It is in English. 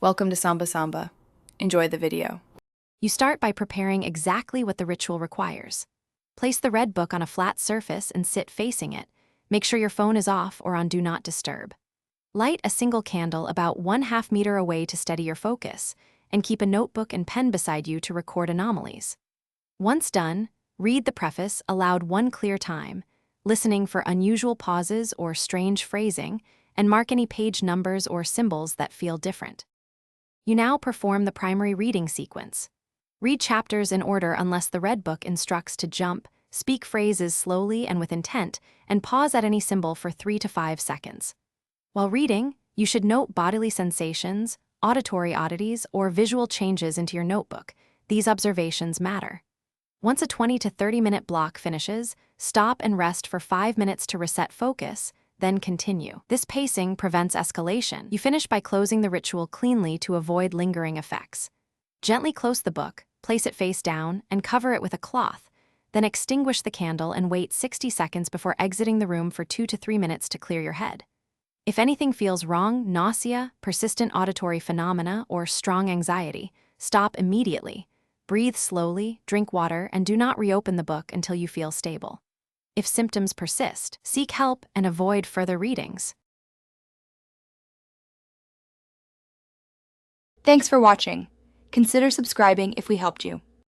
Welcome to Samba Samba. Enjoy the video. You start by preparing exactly what the ritual requires. Place the red book on a flat surface and sit facing it. Make sure your phone is off or on Do Not Disturb. Light a single candle about 1/2 meter away to steady your focus, and keep a notebook and pen beside you to record anomalies. Once done, read the preface aloud one clear time, listening for unusual pauses or strange phrasing, and mark any page numbers or symbols that feel different. You now perform the primary reading sequence. Read chapters in order unless the red book instructs to jump, speak phrases slowly and with intent, and pause at any symbol for 3 to 5 seconds. While reading, you should note bodily sensations, auditory oddities, or visual changes into your notebook. These observations matter. Once a 20 to 30-minute block finishes, stop and rest for 5 minutes to reset focus, then continue. This pacing prevents escalation. You finish by closing the ritual cleanly to avoid lingering effects. Gently close the book, place it face down, and cover it with a cloth. Then extinguish the candle and wait 60 seconds before exiting the room for 2 to 3 minutes to clear your head. If anything feels wrong, nausea, persistent auditory phenomena, or strong anxiety, stop immediately. Breathe slowly, drink water, and do not reopen the book until you feel stable. If symptoms persist, seek help and avoid further readings. Thanks for watching. Consider subscribing if we helped you.